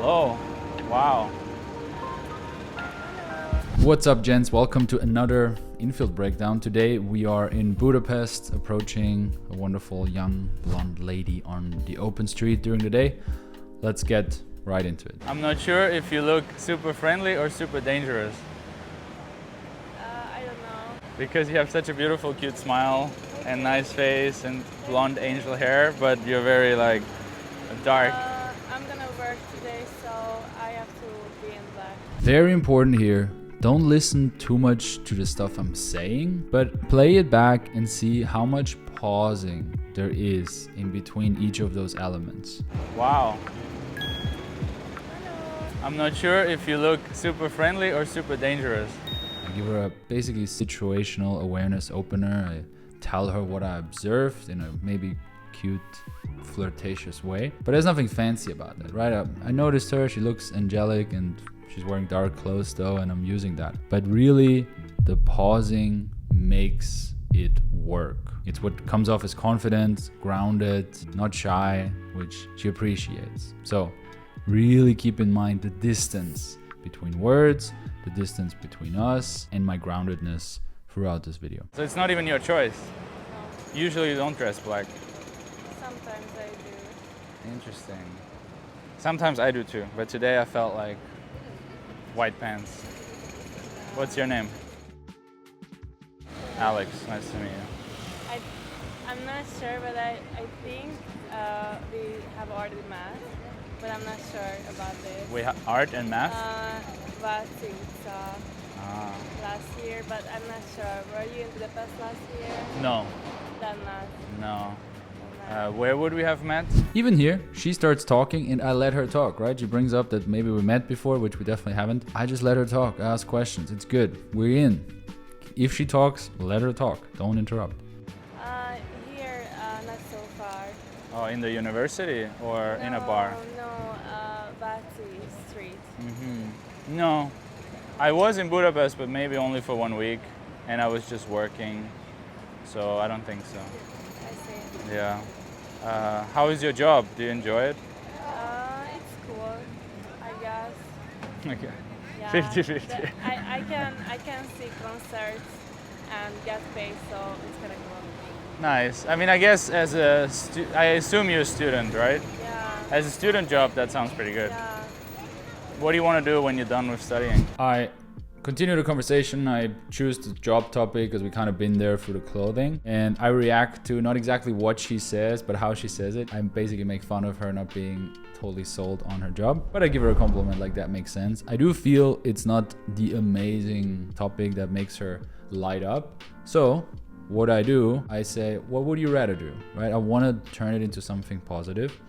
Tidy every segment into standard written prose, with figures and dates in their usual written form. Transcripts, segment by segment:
Hello. Wow. What's up, gents? Welcome to another infield breakdown. Today we are in Budapest, approaching a wonderful young blonde lady on the open street during the day. Let's get right into it. I'm not sure if you look super friendly or super dangerous. I don't know. Because you have such a beautiful, cute smile and nice face and blonde angel hair, but you're very like dark. I'm gonna work today, so I have to be in black. Very important here. Don't listen too much to the stuff I'm saying, but play it back and see how much pausing there is in between each of those elements. Wow. Hello. I'm not sure if you look super friendly or super dangerous. I give her a basically situational awareness opener. I tell her what I observed in a maybe cute, flirtatious way. But there's nothing fancy about that, right? I noticed her, she looks angelic and she's wearing dark clothes though, and I'm using that. But really, the pausing makes it work. It's what comes off as confident, grounded, not shy, which she appreciates. So really keep in mind the distance between words, the distance between us, and my groundedness throughout this video. So it's not even your choice. No. Usually you don't dress black. Sometimes I do. Interesting. Sometimes I do too, but today I felt like white pants. What's your name? Alex, nice to meet you. I'm not sure, but I think we have already met, but I'm not sure about this. We have art and math? Last year, but I'm not sure. Were you in Budapest last year? No, Then not. no. Where would we have met? Even here, she starts talking and I let her talk, right? She brings up that maybe we met before, which we definitely haven't. I just let her talk, ask questions. It's good. We're in. If she talks, let her talk. Don't interrupt. Here, not so far. Oh, in the university or in a bar? No, Váci Street. No. I was in Budapest, but maybe only for 1 week, and I was just working, so I don't think so. I see. Yeah. How is your job? Do you enjoy it? It's cool, I guess. Okay. Yeah, 50-50. I can see concerts and get paid, so it's gonna go. Nice. I mean, I guess as a I assume you're a student, right? Yeah. As a student job, that sounds pretty good. Yeah. What do you want to do when you're done with studying? I continue the conversation. I choose the job topic because we kind of been there through the clothing, and I react to not exactly what she says, but how she says it. I basically make fun of her not being totally sold on her job, but I give her a compliment, like that makes sense. I do feel it's not the amazing topic that makes her light up. So what I do, I say, what would you rather do, right? I want to turn it into something positive.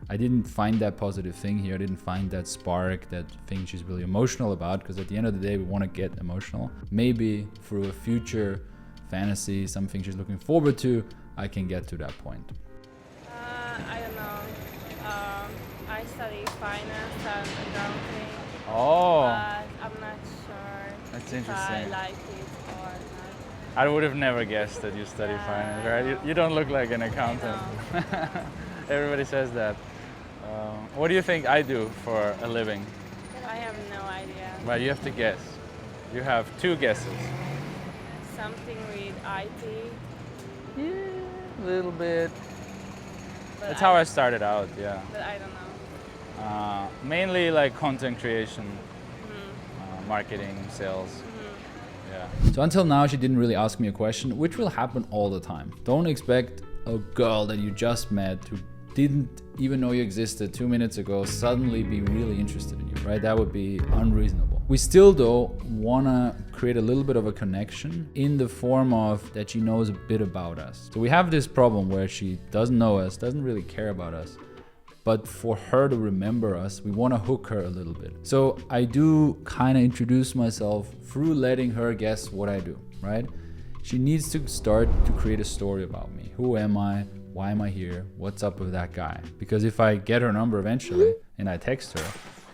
I didn't find that positive thing here. I didn't find that spark, that thing she's really emotional about, because at the end of the day, we want to get emotional. Maybe through a future fantasy, something she's looking forward to, I can get to that point. I don't know. I study finance and accounting, Oh, but I'm not sure that's if I interesting. like it or not. I would have never guessed that you study Yeah, finance, I right? know. You don't look like an accountant. Everybody says that. What do you think I do for a living? I have no idea. Well, you have to guess. You have 2 guesses. Something with IT. Yeah, a little bit. But That's how I started out, yeah. But I don't know. Mainly like content creation, marketing, sales. Yeah. So until now, she didn't really ask me a question, which will happen all the time. Don't expect a girl that you just met who didn't even know you existed 2 minutes ago suddenly be really interested in you, right? That would be unreasonable. We still though wanna create a little bit of a connection in the form of that she knows a bit about us. So we have this problem where she doesn't know us, doesn't really care about us, but for her to remember us, we want to hook her a little bit. So I do kind of introduce myself through letting her guess what I do, right? She needs to start to create a story about me. Who am I? Why am I here? What's up with that guy? Because if I get her number eventually and I text her,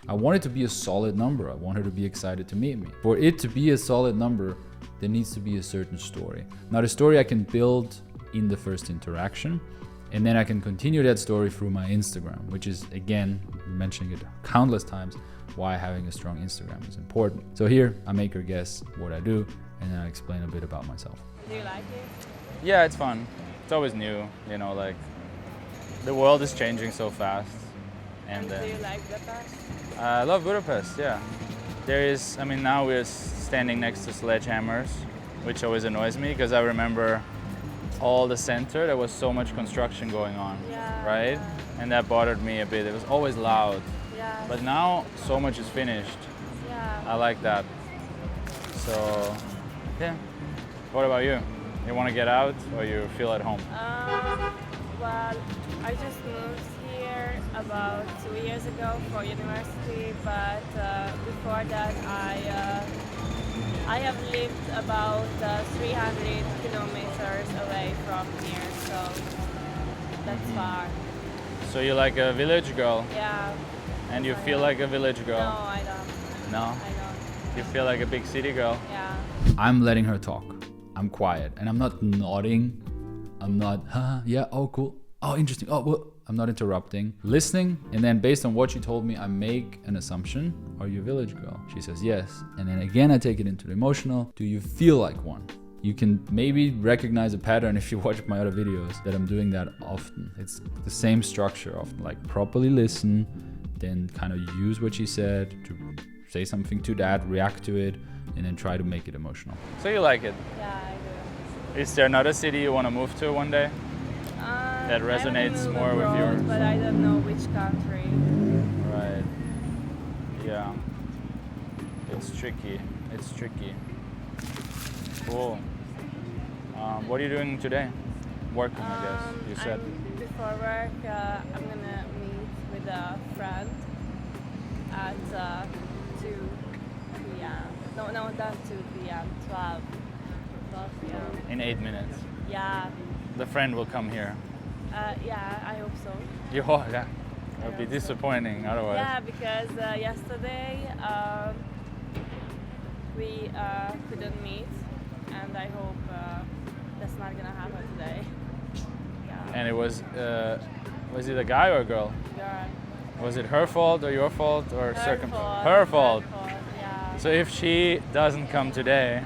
I want it to be a solid number. I want her to be excited to meet me. For it to be a solid number, there needs to be a certain story. Now the story I can build in the first interaction, and then I can continue that story through my Instagram, which is again been mentioning it countless times, why having a strong Instagram is important. So here I make her guess what I do, and then I explain a bit about myself. Do you like it? Yeah, it's fun. It's always new, you know, like the world is changing so fast. And do you like Budapest? I love Budapest, yeah. There is, I mean, now we're standing next to sledgehammers, which always annoys me because I remember all the center, there was so much construction going on, Yeah, right? yeah. And that bothered me a bit. It was always loud. Yeah. But now so much is finished. Yeah. I like that. So, yeah. What about you? You want to get out or you feel at home? Well, I just moved here about 2 years ago for university, but before that I have lived about 300 kilometers away from here, so that's far. So you like a village girl? Yeah. And you feel like a village No, girl? I don't. No? I don't. You feel like a big city girl? Yeah. I'm letting her talk. I'm quiet and I'm not nodding. I'm not, yeah, oh, cool. Oh, interesting. Oh, well, I'm not interrupting. Listening, and then based on what she told me, I make an assumption. Are you a village girl? She says yes. And then again, I take it into the emotional. Do you feel like one? You can maybe recognize a pattern if you watch my other videos that I'm doing that often. It's the same structure often, like properly listen, then kind of use what she said to say something to that, react to it, and then try to make it emotional. So you like it? Yeah, I do. Is there another city you want to move to one day? That resonates I wanna move more with abroad, yours. but I don't know which country. Right. Yeah. It's tricky. It's tricky. Cool. What are you doing today? Working, I guess. You said. Before work, I'm gonna meet with a friend at 2 p.m. No, not 2 p.m. 12 p.m. In 8 minutes. Yeah. The friend will come here. Yeah, I hope so. Yeah. It would be disappointing otherwise. Yeah, because yesterday we couldn't meet, and I hope that's not gonna happen today. Yeah. And it was it a guy or a girl? Girl. Was it her fault or your fault or Her fault. Her fault. Yeah. So if she doesn't come today,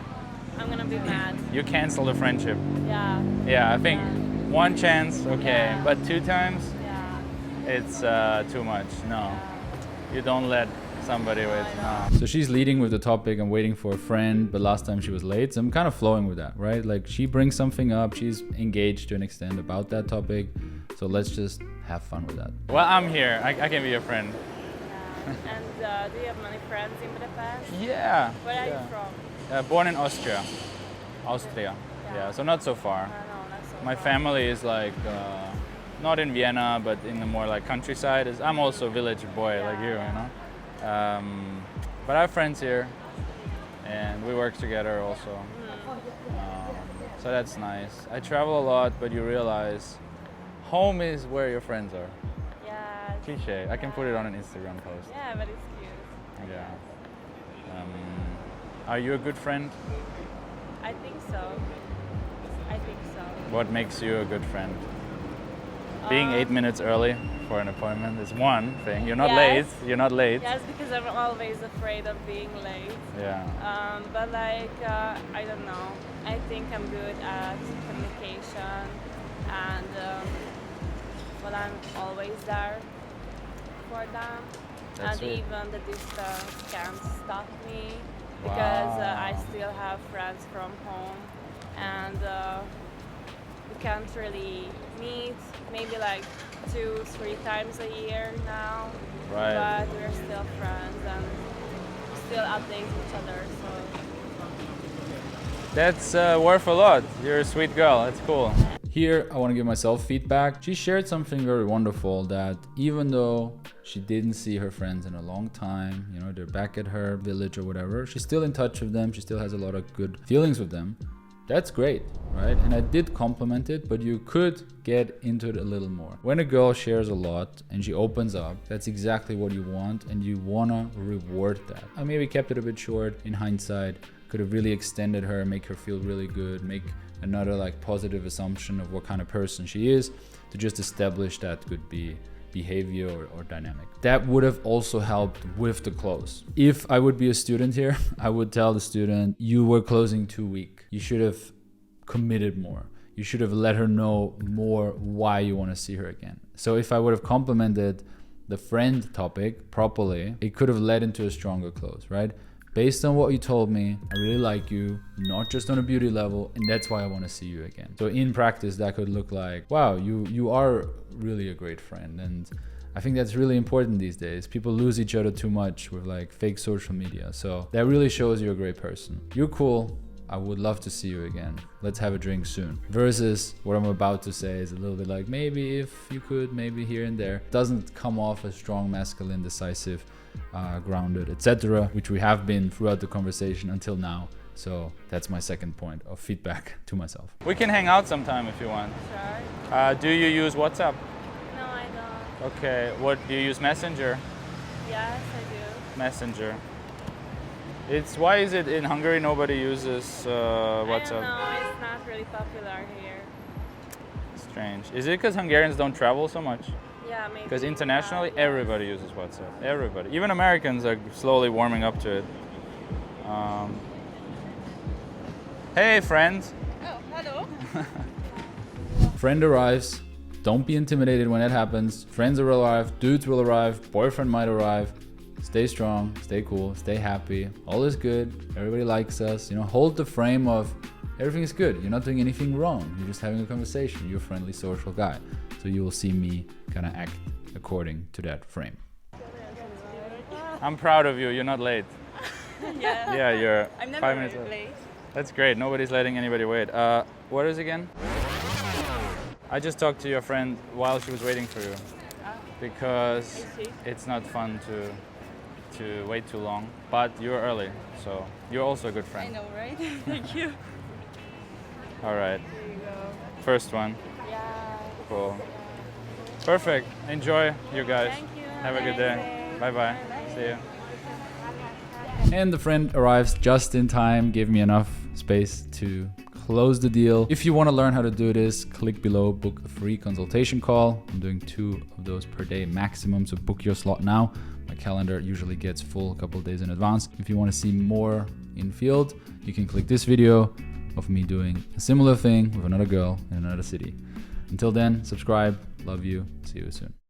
I'm gonna be mad. you cancel the friendship. Yeah. Yeah, I think one chance, okay, Yeah. but 2 times, Yeah. it's too much. No, you don't let somebody wait. No. So she's leading with the topic, I'm waiting for a friend, but last time she was late. So I'm kind of flowing with that, right? Like she brings something up, she's engaged to an extent about that topic. So let's just have fun with that. Well, I'm here. I can be your friend. Yeah. And do you have many friends in Budapest? Yeah. Where are yeah. you from? Born in Austria. Yeah, so not so far. No, not so My far. family is like not in Vienna, but in the more like countryside. I'm also a village boy like you, you know. But I have friends here, and we work together also. So that's nice. I travel a lot, but you realize home is where your friends are. Yeah. Cliche. I can put it on an Instagram post. Yeah, but it's cute. Yeah. Are you a good friend? I think so. I think so. What makes you a good friend? Being 8 minutes early for an appointment is one thing. You're not Yes. late. You're not late. Yes, because I'm always afraid of being late. Yeah. But like, I don't know. I think I'm good at communication, and well, I'm always there for them. That's and sweet. even the distance can't stop me because I Wow. still have friends from home, and we can't really meet. Maybe like 2-3 times a year now. Right. But we're still friends and still update each other. So That's worth a lot. You're a sweet girl. That's cool. Here, I want to give myself feedback. She shared something very wonderful, that even though she didn't see her friends in a long time, you know, they're back at her village or whatever, she's still in touch with them. She still has a lot of good feelings with them. That's great, right? And I did compliment it, but you could get into it a little more. When a girl shares a lot and she opens up, that's exactly what you want, and you wanna reward that. I maybe kept it a bit short in hindsight. Could have really extended her, make her feel really good, make another like positive assumption of what kind of person she is, to just establish that could be behavior or dynamic. That would have also helped with the close. If I would be a student here, I would tell the student, you were closing too weak. You should have committed more. You should have let her know more why you want to see her again. So if I would have complimented the friend topic properly, it could have led into a stronger close, right? Based on what you told me, I really like you, not just on a beauty level, and that's why I want to see you again. So in practice, that could look like, wow, you are really a great friend. And I think that's really important these days. People lose each other too much with like fake social media. So that really shows you're a great person. You're cool. I would love to see you again. Let's have a drink soon. Versus what I'm about to say is a little bit like, maybe if you could, maybe here and there. Doesn't come off as strong, masculine, decisive, grounded, etc., which we have been throughout the conversation until now. So that's my second point of feedback to myself. We can hang out sometime if you want. Sure. Do you use WhatsApp? No, I don't. Okay, what do you use? Messenger? Yes, I do. Messenger. Why is it in Hungary nobody uses WhatsApp? I don't know, it's not really popular here. Strange. Is it because Hungarians don't travel so much? Yeah, maybe. Because internationally, yeah. everybody uses WhatsApp. Everybody. Even Americans are slowly warming up to it. Hey, friend. Oh, hello. Friend arrives. Don't be intimidated when that happens. Friends will arrive. Dudes will arrive. Boyfriend might arrive. Stay strong, stay cool, stay happy. All is good. Everybody likes us. You know, hold the frame of everything is good. You're not doing anything wrong. You're just having a conversation. You're a friendly social guy. So you will see me kind of act according to that frame. I'm proud of you. You're not late. Yeah. Yeah, you're I'm never 5 minutes really late. late. That's great. Nobody's letting anybody wait. What is it again? I just talked to your friend while she was waiting for you. Because I see. it's not fun to wait too long, but you're early, so you're also a good I friend. know, right? Thank you. All right, Here you go. first one. Yeah. Cool. Perfect. Enjoy, you guys. Thank you. Have a good day. Bye bye. See you. And the friend arrives just in time, gave me enough space to close the deal. If you want to learn how to do this, click below, book a free consultation call. I'm doing 2 of those per day maximum, so book your slot now. My calendar usually gets full a couple of days in advance. If you want to see more in field, you can click this video of me doing a similar thing with another girl in another city. Until then, subscribe. Love you. See you soon.